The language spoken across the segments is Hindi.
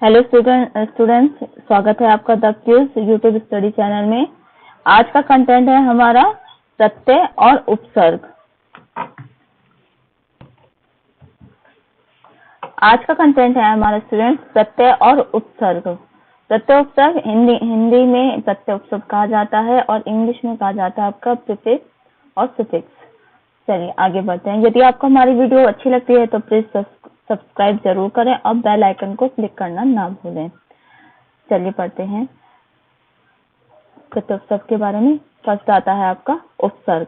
हेलो स्टूडेंट्स, स्वागत है आपका the Qs YouTube study channel में। आज का कंटेंट है हमारा प्रत्यय और उपसर्ग। आज का कंटेंट है हमारा स्टूडेंट्स प्रत्यय और उपसर्ग। प्रत्यय उपसर्ग हिंदी में प्रत्यय उपसर्ग कहा जाता है और इंग्लिश में कहा जाता है आपका प्रीफिक्स और सफिक्स। चलिए आगे बढ़ते हैं। यदि आपको हमारी वीडियो अच्छी लगती है तो प्लीज सब्सक्राइब जरूर करें और बेल आइकन को क्लिक करना ना भूलें। चलिए पढ़ते हैं प्रत्यय उपसर्ग के बारे में। फर्स्ट आता है आपका उपसर्ग।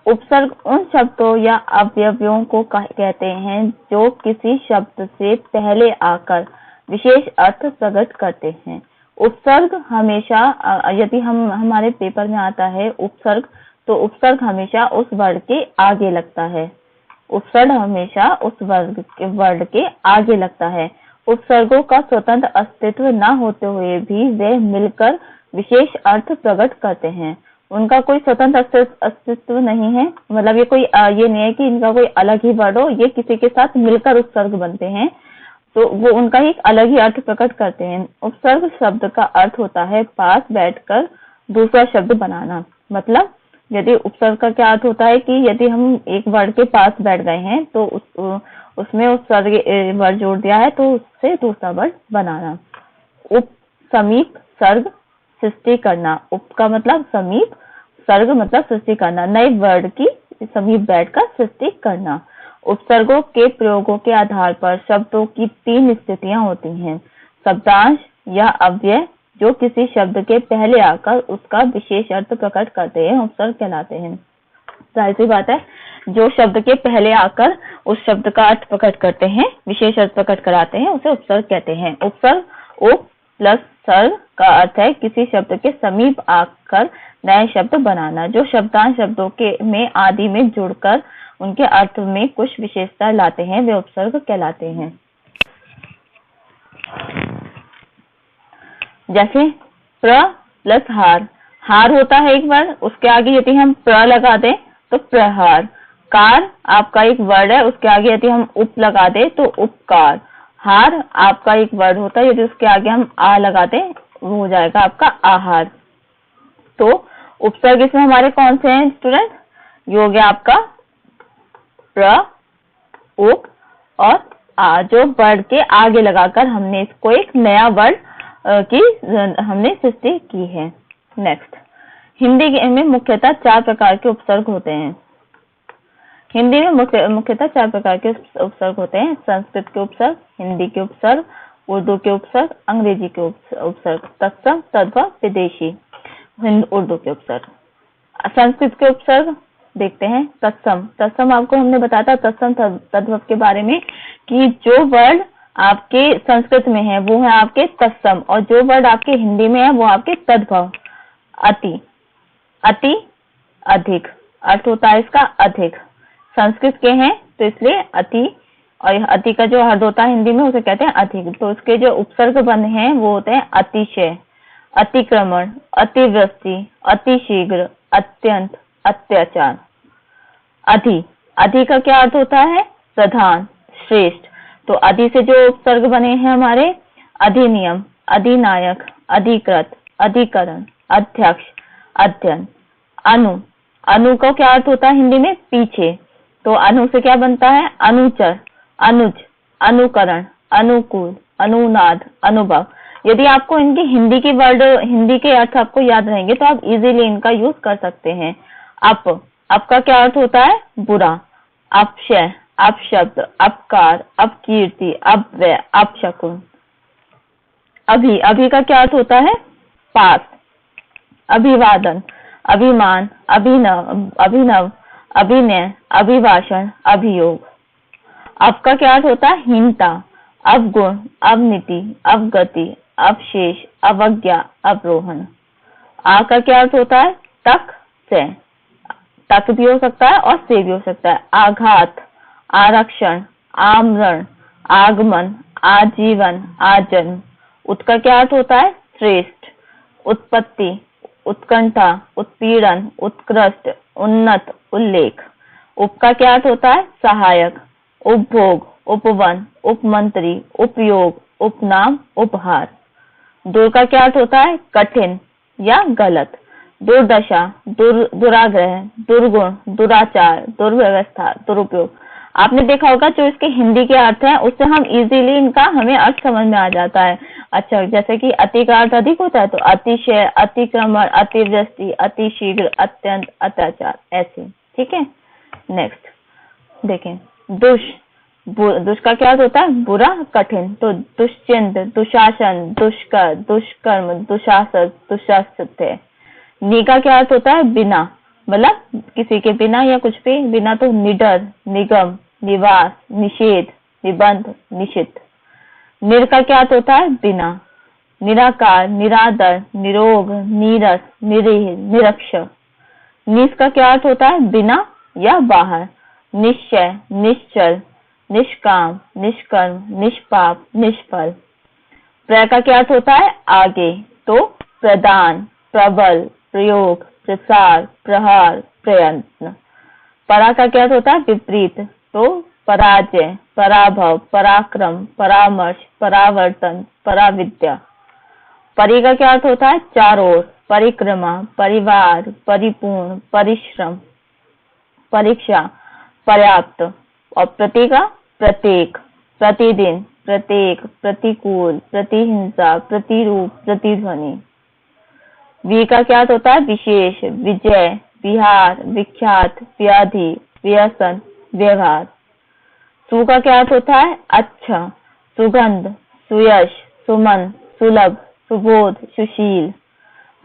उपसर्ग उन शब्दों या अवयवों को कहते हैं जो किसी शब्द से पहले आकर विशेष अर्थ प्रकट करते हैं। उपसर्ग हमेशा यदि हमारे पेपर में आता है उपसर्ग, तो उपसर्ग हमेशा उस वर्ड के आगे लगता है। उपसर्ग हमेशा उस वर्ड के आगे लगता है। उपसर्गों का स्वतंत्र अस्तित्व न होते हुए भी वे मिलकर विशेष अर्थ प्रकट करते हैं। उनका कोई स्वतंत्र अस्तित्व नहीं है, मतलब ये नहीं है कि इनका कोई अलग ही वर्ड हो, ये किसी के साथ मिलकर उपसर्ग बनते हैं तो वो उनका एक अलग ही अर्थ प्रकट करते हैं। उपसर्ग शब्द का अर्थ होता है पास बैठकर दूसरा शब्द बनाना। मतलब यदि उपसर्ग का क्या अर्थ होता है कि यदि हम एक वर्ड के पास बैठ गए हैं तो उसमें उपसर्ग वर्ड जोड़ दिया है तो उससे दूसरा वर्ड बनाना। उप, समीप, सर्ग, सृष्टि करना। उप का मतलब समीप, सर्ग मतलब सृष्टि करना, नए वर्ड की समीप बैठकर सृष्टि करना। उपसर्गों के प्रयोगों के आधार पर शब्दों की तीन स्थितियां होती हैं। शब्दांश या अव्यय जो किसी शब्द के पहले आकर उसका विशेष अर्थ प्रकट करते हैं उपसर्ग कहलाते हैं। जाहिर सी बात है, जो शब्द के पहले आकर उस शब्द का अर्थ प्रकट करते हैं, विशेष अर्थ प्रकट कराते हैं, उसे उपसर्ग कहते हैं। उपसर्ग उप प्लस सर्ग का अर्थ है किसी शब्द के समीप आकर नए शब्द बनाना। जो शब्दांश शब्दों के में आदि में जुड़कर उनके अर्थ में कुछ विशेषता लाते हैं वे उपसर्ग कहलाते हैं। जैसे प्र प्लस हार। हार होता है एक वर्ड, उसके आगे यदि हम प्र लगा दें तो प्रहार। कार आपका एक वर्ड है, उसके आगे यदि हम उप लगा दें तो उपकार। हार आपका एक वर्ड होता है, यदि उसके आगे हम आ लगा दें वो हो जाएगा आपका आहार। तो उपसर्ग इसमें हमारे कौन से हैं स्टूडेंट? ये हो गया आपका प्र, उप और आ, जो वर्ड के आगे लगाकर हमने इसको एक नया वर्ड की हमने सृष्टि की है। नेक्स्ट, हिंदी में मुख्यतः 4 प्रकार के उपसर्ग होते हैं। हिंदी में मुख्यतः 4 प्रकार के उपसर्ग होते हैं। संस्कृत के उपसर्ग, हिंदी के उपसर्ग, उर्दू के उपसर्ग, अंग्रेजी के उपसर्ग, तत्सम, तद्भव, विदेशी, उर्दू के उपसर्ग। संस्कृत के उपसर्ग देखते हैं। तत्सम आपको हमने बताया था तत्सम तद्भव के बारे में कि जो वर्ड आपके संस्कृत में है वो है आपके तत्सम और जो वर्ड आपके हिंदी में है वो आपके तद्भव। अति, अधिक, अर्थ होता है इसका अधिक। संस्कृत के हैं तो इसलिए अति, और अति का जो अर्थ होता है हिंदी में उसे कहते हैं अधिक। तो इसके जो उपसर्ग बंध हैं वो होते हैं अतिशय, अतिक्रमण, अतिवृष्टि, अतिशीघ्र, अत्यंत, अत्याचार। अधि का क्या अर्थ होता है? प्रधान, श्रेष्ठ। तो अधि से जो उपसर्ग बने हैं हमारे अधिनियम, अधिनायक, अधिकृत, अधिकरण, अध्यक्ष, अध्ययन। अनु का क्या अर्थ होता है हिंदी में? पीछे। तो अनु से क्या बनता है? अनुचर, अनुज, अनुकरण, अनुकूल, अनुनाद, अनुभव। यदि आपको इनकी हिंदी के अर्थ आपको याद रहेंगे तो आप इजीली इनका यूज कर सकते हैं। अप का क्या अर्थ होता है? बुरा, अपशय, अपशब्द, अपकार, अपकीर्ति, अपव्यय, अपशकुन। अभी का क्या अर्थ होता है? पास, अभिवादन, अभिमान, अभिनव, अभिनय, अभिभाषण, अभियोग। अब का क्या अर्थ होता है? हीनता, अवगुण, अवनीति, अवगति, अवशेष, अवज्ञा, अवरोहण। आ का क्या अर्थ होता है? तक से, तक भी हो सकता है और से भी हो सकता है। आघात, आरक्षण, आमरण, आगमन, आजीवन, आजन्म। उत का क्या अर्थ होता है? श्रेष्ठ, उत्पत्ति, उत्कंठा, उत्पीड़न, उत्कृष्ट, उन्नत, उल्लेख। उप का क्या अर्थ होता है? सहायक, उपभोग, उपवन, उपमंत्री, उपयोग, उपनाम, उपहार। दूर का क्या अर्थ होता है? कठिन या गलत। दुर्दशा, दुराग्रह, दुर्गुण, दुराचार, दुर्व्यवस्था, दुरुपयोग। आपने देखा होगा जो इसके हिंदी के अर्थ हैं उससे हम इजीली इनका हमें अर्थ समझ में आ जाता है। अच्छा, जैसे कि अति का अर्थ अधिक होता है तो अतिशय, अतिक्रमण, अतिवृष्टि, अतिशीघ्र, अत्यंत, अत्याचार, ऐसे। ठीक है, नेक्स्ट देखें। दुष का क्या अर्थ होता है? बुरा, कठिन। तो दुश्चिंत, दुशासन, दुष्कर, दुष्कर्म, दुशासन, दुशासित। नि का क्या अर्थ होता है? बिना, मतलब किसी के बिना या कुछ भी बिना। तो निडर, निगम, निवास, निषेध, निबंध, निषिद्ध। निर का क्या अर्थ होता है? बिना। निराकार, निरादर, निरोग, नीरस, निरीह, निरक्षर। निस का क्या अर्थ होता है? बिना या बाहर। निश्चय, निश्चल, निष्काम, निष्कर्म, निष्पाप, निष्फल। प्र का क्या अर्थ होता है? आगे। तो प्रदान, प्रबल, प्रयोग, प्रसार, प्रहार, प्रयत्न। परा का क्या अर्थ होता है? विपरीत। तो पराजय, पराभव, पराक्रम, परामर्श, परावर्तन, पराविद्या। परि का क्या अर्थ होता है? चारों ओर, परिक्रमा, परिवार, परिपूर्ण, परिश्रम, परीक्षा, पर्याप्त। और प्रति का प्रत्येक, प्रतिदिन, प्रत्येक, प्रतिकूल, प्रतिहिंसा, प्रतिरूप, प्रतिध्वनि। वी का क्या अर्थ होता है? विशेष, विजय, विहार, विख्यात, व्याधि, व्यसन, व्यवहार। सु का क्या अर्थ होता है? अच्छा, सुगंध, सुयश, सुमन, सुलभ, सुबोध, सुशील।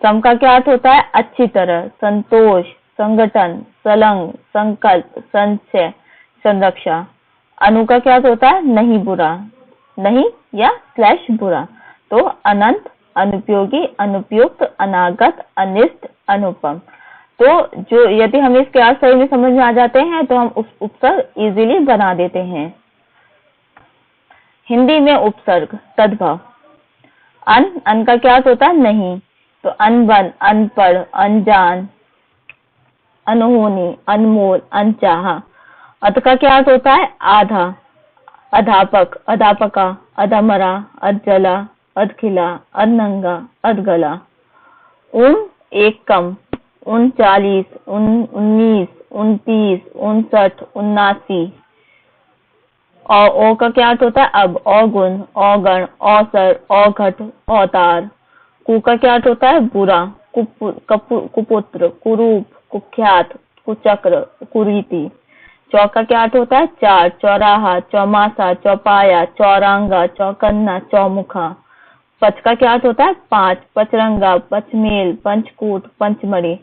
सम का क्या अर्थ होता है? अच्छी तरह, संतोष, संगठन, संलग्न, संकल्प, संचय, संरक्षा। अनु का क्या अर्थ होता है? नहीं बुरा, नहीं या स्लैश बुरा। तो अनंत, अनुपयोगी, अनुपयुक्त, अनागत, अनिष्ट, अनुपम। तो जो यदि हमें इसके अर्थ सही में समझ में आ जाते हैं तो हम उस उपसर्ग इजीली बना देते हैं। हिंदी में उपसर्ग तद्भव। अन का क्या अर्थ होता है? नहीं। तो अनबन, अनपढ़, अनजान, अनहोनी, अनमोल, अनचाहा। अध का क्या अर्थ होता है? आधा, अध्यापक, अध्यापका, अधमरा, अधजला, अधखिला, अधनंगा, अधगला। एक कम, 39, 19, 29, 59, 79। और ओ का क्या अर्थ होता है? अब, अवगुण, अवगण, अवसर, अवघट, अवतार। कु का क्या अर्थ होता है? बुरा, कुपुत्र, कुरूप, कुख्यात, कुचक्र, कुरीति। चौ का क्या अर्थ होता है? चार, चौराहा, चौमासा, चौपाया, चौरांगा, चौकन्ना, चौमुखा। पच का क्या अर्थ होता है? पांच, पचरंगा, पचमेल, पंचकूट, पंचमढ़ी।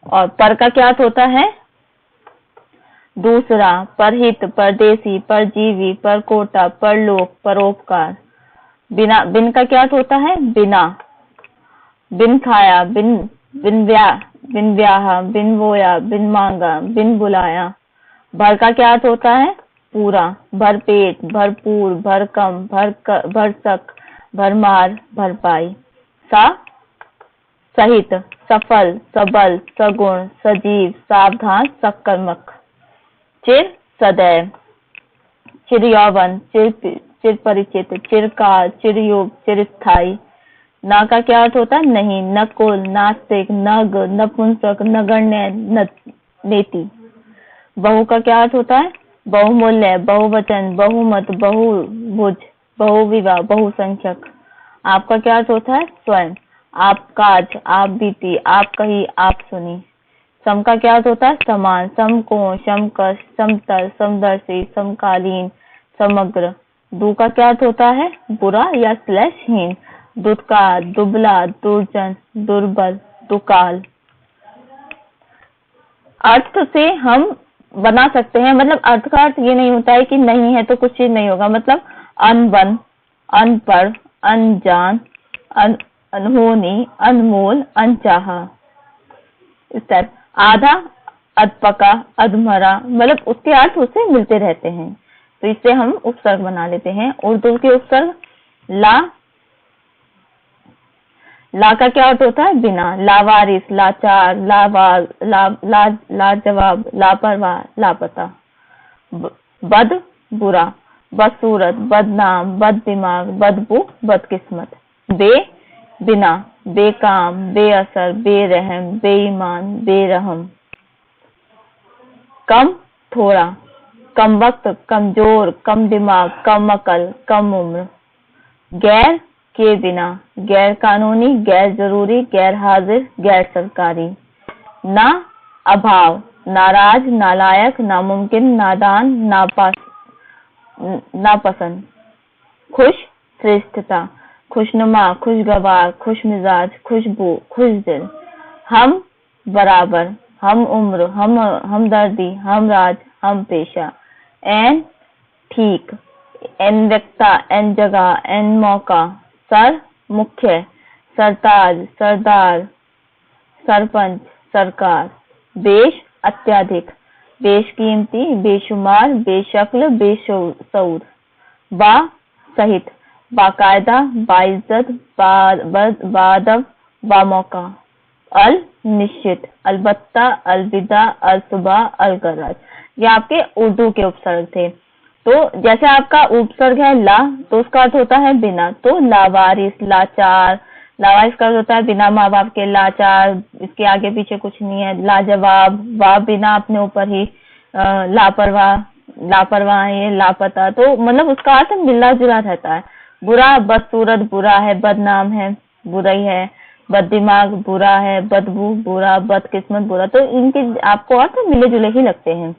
और पर का क्या अर्थ होता है? दूसरा, परहित, परदेसी, परजीवी, परकोटा, परलोक, परोपकार। बिना, बिन का क्या अर्थ होता है? बिना, बिन खाया, बिन ब्याहा, बिन बोया, बिन मांगा, बिन बुलाया। भर का क्या अर्थ होता है? पूरा, भरपेट, भरपूर, भरकम, भरसक, भरमार, भरपाई। सा, सहित, सफल, सबल, सगुण, सजीव, सावधान, सकर्मक। चिर, सदैव, चिरयौवन, चिर परिचित, चिरकाल, चिरयुग, चिरस्थायी। ना का क्या अर्थ होता है? नहीं, नकुल, नास्तिक, नग, नपुंसक, नगण्य, नेति। बहु का क्या अर्थ होता है? बहुमूल्य, बहुवचन, बहुमत, बहुभुज, बहुविवाह, बहुसंख्यक। आपका क्या अर्थ होता है? स्वयं, आप काज, आप बीती, आप कही, आप सुनी। सम का क्या अर्थ होता है? समान, समकोण, समकक्ष, समतल, समदर्शी, समकालीन, समग्र। दु का क्या अर्थ होता है? बुरा या स्लैश हीन, दुत्कार, दुबला, दुर्जन, दुर्बल, दुकाल। अर्थ से हम बना सकते हैं, मतलब अर्थ का अर्थ ये नहीं होता है कि नहीं है तो कुछ चीज नहीं होगा। मतलब अनबन, अनपढ़, अनजान, अनहोनी, अनमोल, अनचाहा। इस टाइप। आधा, अधपका, अधमरा, मतलब उसके अर्थ उससे मिलते रहते हैं, तो इससे हम उपसर्ग बना लेते हैं। उर्दू के उपसर्ग। ला का क्या अर्थ होता है? बिना, लावारिस, लाचार, लावाल, लाजवाब, लापरवाह, लापता। बद बुरा, बदसूरत, बदनाम, बददिमाग, बदबू, बदकिस्मत। बिना, बेकाम, बेअसर, बेरहम, बेईमान, बेरहम। कम थोड़ा, कम वक्त, कमजोर, कम दिमाग, कम अकल, कम उम्र। गैर के बिना, गैर कानूनी, गैर जरूरी, गैर हाजिर, गैर सरकारी। ना अभाव, नाराज, नालायक, नामुमकिन, नादान, नापसंद। खुश श्रेष्ठता, खुशनुमा, खुशगवार, खुश मिजाज, खुशबू, खुश दिल। हम बराबर, हम उम्र, हमदर्दी, हमराज, हम पेशा। एन ठीक, एन व्यक्ता, एन जगह, एन मौका। सर मुख्य, सरताज, सरदार, सरपंच, सरकार। बेश अत्याधिक, बेशकीमती, बेशुमार, बेशक्ल, बेशऊर। बा सहित, बाकायदा, बाइज्जत, बादब, बामौका। अल निश्चित, अलबत्ता, अलविदा, अलसुबह, अलगरज। ये आपके उर्दू के उपसर्ग थे। तो जैसे आपका उपसर्ग है ला, तो उसका अर्थ होता है बिना। तो लावारिस, लाचार, लावारिस का अर्थ होता है बिना माँ बाप के, लाचार इसके आगे पीछे कुछ नहीं है। लाजवाब, वाह बिना अपने ऊपर ही, लापरवाह, लापरवाह है, लापता। तो मतलब उसका अर्थ मिलना जुला रहता है। बुरा, बदसूरत बुरा है, बदनाम है, बुराई है, बददिमाग बुरा है, बदबू बुरा, बदकिस्मत बुरा। तो इनके आपको अर्थ मिले जुले ही लगते हैं।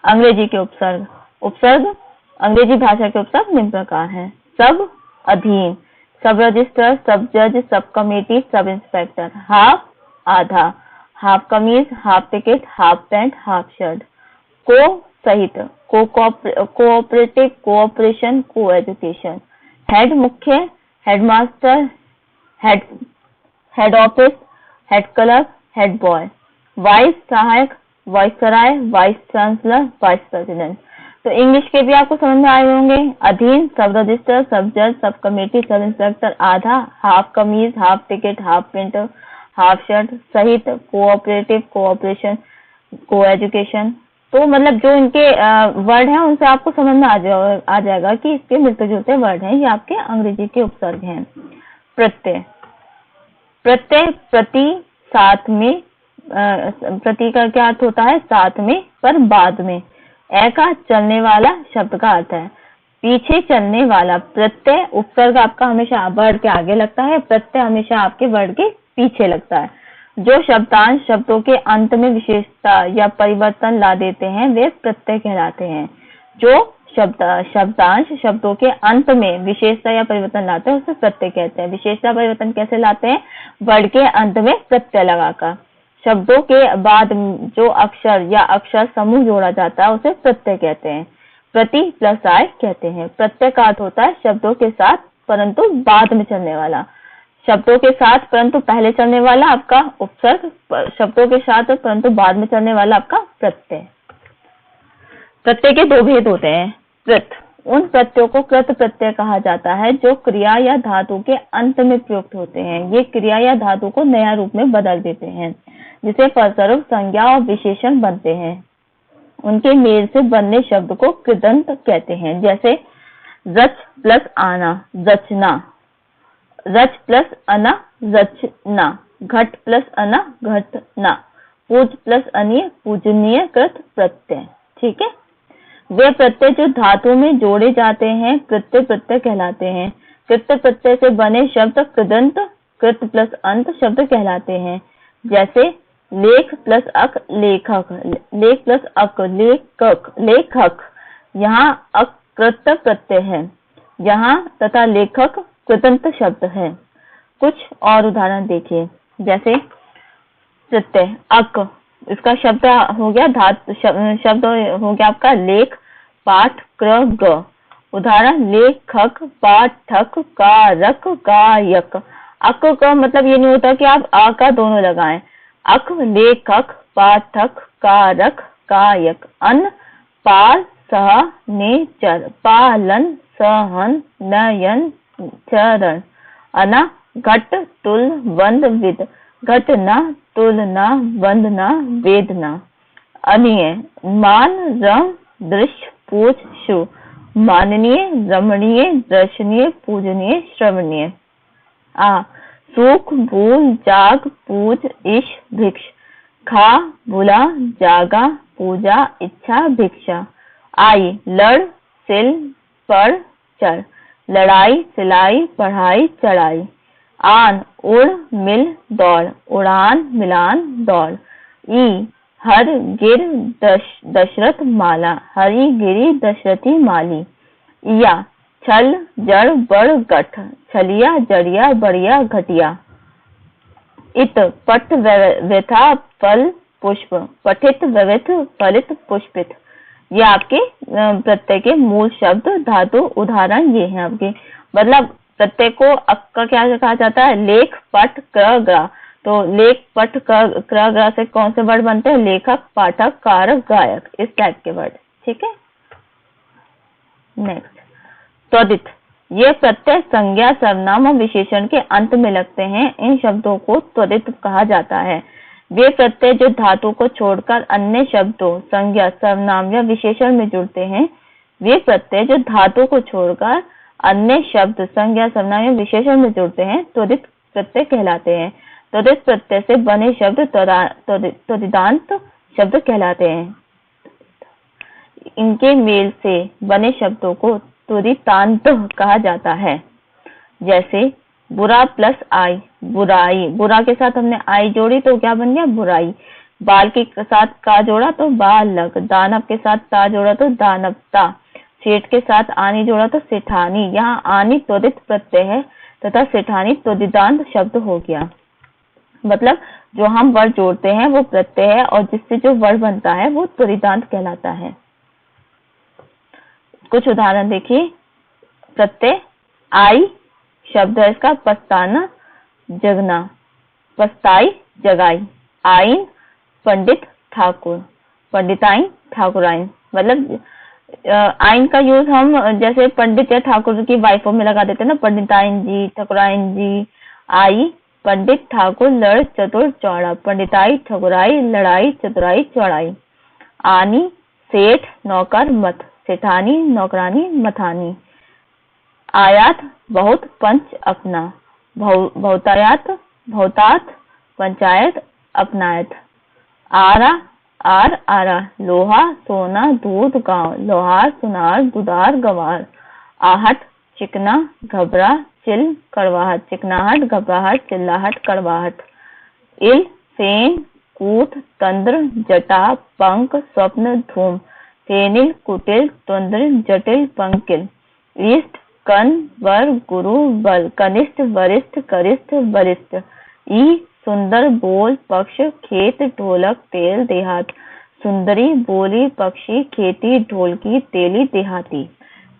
अंग्रेजी के उपसर्ग। उपसर्ग अंग्रेजी भाषा के उपसर्ग निम्न प्रकार हैं। सब अधीन, सब रजिस्टर, सब जज, sub committee, sub inspector. Half आधा, हाफ कमीज, half ticket, half pant, half shirt. Co सहित, cooperative, cooperation, co education. Head मुख्य, headmaster, head office, head clerk, head boy. Vice सहायक, viceroy, vice chancellor, vice president. तो इंग्लिश के भी आपको समझ में आए होंगे। अधीन, सब रजिस्टर, सब जज, सब कमेटी, सब इंस्पेक्टर। आधा, हाफ कमीज, half ticket, half pant, half shirt. सहित, कोऑपरेटिव, कोऑपरेशन, को एजुकेशन। तो मतलब जो इनके वर्ड हैं उनसे आपको समझ में आ जाएगा कि इसके मिलते जुलते वर्ड हैं। ये आपके अंग्रेजी के उपसर्ग हैं। प्रत्यय। प्रत्यय प्रति, साथ में, प्रति का क्या अर्थ होता है? साथ में, पर बाद में। ए का चलने वाला शब्द का अर्थ है पीछे चलने वाला। प्रत्यय उपसर्ग आपका हमेशा वर्ड के आगे लगता है, प्रत्यय हमेशा आपके वर्ड के पीछे लगता है। जो शब्दांश शब्दों के अंत में विशेषता या परिवर्तन ला देते हैं वे प्रत्यय कहलाते हैं। जो शब्दांश शब्दों के अंत में विशेषता या परिवर्तन लाते हैं उसे प्रत्यय कहते हैं। विशेषता परिवर्तन कैसे लाते हैं? वर्ड के अंत में प्रत्यय लगाकर। शब्दों के बाद जो अक्षर या अक्षर समूह जोड़ा जाता है उसे प्रत्यय कहते हैं। प्रति प्लस आय कहते हैं। प्रत्यय का अर्थ होता है शब्दों के साथ परंतु बाद में चलने वाला। शब्दों के साथ परंतु पहले चलने वाला आपका उपसर्ग, शब्दों के साथ परंतु बाद में चलने वाला आपका प्रत्यय। प्रत्यय के दो भेद होते हैं। कृत, उन प्रत्ययों को कृत प्रत्यय कहा जाता है जो क्रिया या धातु के अंत में प्रयुक्त होते हैं। ये क्रिया या धातु को नया रूप में बदल देते हैं जिसे फलस्वरूप संज्ञा और विशेषण बनते हैं। उनके मेल से बनने शब्द को कृदंत कहते हैं। जैसे रच प्लस आना, रचना। रच प्लस अना, रचना। घट प्लस अना, घटना। पूज प्लस अनीय, पूजनीय। कृत प्रत्यय। ठीक है। वे प्रत्यय जो धातु में जोड़े जाते हैं कृत्य प्रत्यय कहलाते हैं। कृत्य प्रत्यय से बने शब्द कृदंत, कृत प्लस अंत शब्द कहलाते हैं। जैसे लेख प्लस अक, लेखक। लेख प्लस अक, लेखक, लेखक। यहाँ अक कृत्य प्रत्यय है, यहाँ तथा लेखक कृदंत शब्द है। कुछ और उदाहरण देखिए। जैसे प्रत्यय अक, इसका शब्द हो गया धातु, शब्द हो गया आपका लेख, पाठ, क्र, ग। उदाहरण लेखक, पाठक, कारक, गायक। अक का मतलब ये नहीं होता कि आप आ का दोनों लगाएं। अक लेखक, पाठक, कारक, गायक। अन्न पाल, सह, नेचर। पालन, सहन, नयन, चरण। अना घट, तुल, बंद, विद। घटना, तुलना, वंदना, वेदना। अनीय मान, रंग, दृश्य, पूज, शु। माननीय, रमणीय, दर्शनीय, पूजनीय, श्रवणीय। आ, सुख, भूल, जाग, पूज, ईश, भिक्ष। खा, बुला, जागा, पूजा, इच्छा, भिक्षा। आई, लड़, सिल, पढ़, चढ़। लड़ाई, सिलाई, पढ़ाई, चढ़ाई। आन, उड़, मिल, दौड़। उड़ान, मिलान, दौड़। ई, हर, गिर, दशरथ, माला। हरी, गिरी, दशरथी, माली। इया, छल, जड़, बड़, गठ। छलिया, जड़िया, बढ़िया, घटिया। इत, पट, व्यथा, फल, पुष्प। पठित, व्यवित, फलित, पुष्पित। ये आपके प्रत्यय के मूल शब्द, धातु, उदाहरण ये हैं आपके। मतलब प्रत्यय को का क्या कहा जाता है? लेख, पट, क्रय, ग्रह। तो लेख, पट, क्रय, ग्रह से कौन से वर्ड बनते हैं? लेखक, पाठक, कारक, गायक, इस टाइप के वर्ड। ठीक है। नेक्स्ट, त्वरित। ये प्रत्यय संज्ञा, सर्वनाम और विशेषण के अंत में लगते हैं। इन शब्दों को त्वरित कहा जाता है। वे प्रत्यय जो धातु को छोड़कर अन्य शब्दों, संज्ञा, सर्वनाम या विशेषण में जुड़ते हैं, वे प्रत्यय जो धातु को छोड़कर अन्य शब्द, संज्ञा, सर्वनाम या विशेषण में जुड़ते हैं, त्वरित प्रत्यय कहलाते हैं। त्वरित प्रत्यय से बने शब्द त्वरितांत शब्द कहलाते हैं। इनके मेल से बने शब्दों को त्वरितांत कहा जाता है। जैसे बुरा प्लस आई, बुराई। बुरा के साथ हमने आई जोड़ी तो क्या बन गया? बुराई। बाल के साथ का जोड़ा तो बालक। दानव के साथ ता जोड़ा तो दानवता। सेठ के साथ आनी जोड़ा तो सेठानी। यहाँ आनी त्वरित प्रत्यय है तथा सेठानी त्वरितांत शब्द हो गया। मतलब जो हम वर्ड जोड़ते हैं वो प्रत्यय है और जिससे जो वर्ड बनता है वो त्वरितांत कहलाता है। कुछ उदाहरण देखिए। प्रत्यय आई शब्द है इसका पछताना, जगना। पछताई, जगाई। आइन, पंडित, ठाकुर। पंडिताइन, ठाकुराइन। मतलब आइन का यूज हम जैसे पंडित या ठाकुर की वाइफों में लगा देते हैं ना, पंडिताइन जी, ठाकुराइन जी। आई, पंडित, ठाकुर, लड़, चतुर, चौड़ा। पंडिताई, ठकुराई, लड़ाई, चतुराई, चौड़ाई। आनी, सेठ, नौकर, मत। सेठानी, नौकरानी, मथानी। आयात, बहुत, पंच, अपना। बहुतायात, बहुतात, पंचायत, अपनायत। आरा, आर, आरा। लोहा, सोना, दूध, गांव। लोहार, सुनार, दुधार, गंवार। आहट, चिकना, घबरा, चिल, कड़वाहट। चिकनाहट, घबराहट, चिल्लाहट, कड़वाहट। इल, फेन, कूट, तंद्र, जटा, पंख, स्वप्न, धूम। फेनिल, कुटिल, तुंद्र, जटिल, पंकिल। इष्ट, कन, वर, गुरु, बल। कनिष्ठ, वरिष्ठ, करिष्ठ, वरिष्ठ। ई, सुंदर, बोल, पक्ष, खेत, ढोलक, तेल, देहात। सुंदरी, बोली, पक्षी, खेती, ढोलकी, तेली, देहाती।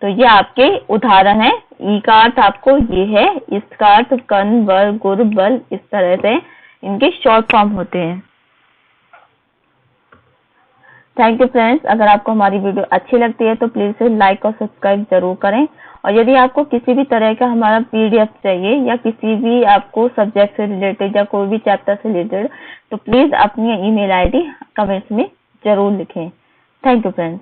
तो ये आपके उदाहरण है। ई का अर्थ आपको ये है, इसका अर्थ कन, वर, गुर, बल, इस तरह से इनके शॉर्ट फॉर्म होते हैं। Thank you friends. अगर आपको हमारी वीडियो अच्छी लगती है तो प्लीज इसे लाइक और सब्सक्राइब जरूर करें। और यदि आपको किसी भी तरह का हमारा पीडीएफ चाहिए या किसी भी आपको सब्जेक्ट से रिलेटेड या कोई भी चैप्टर से रिलेटेड, तो प्लीज अपनी ईमेल आईडी कमेंट्स में जरूर लिखें। Thank you friends.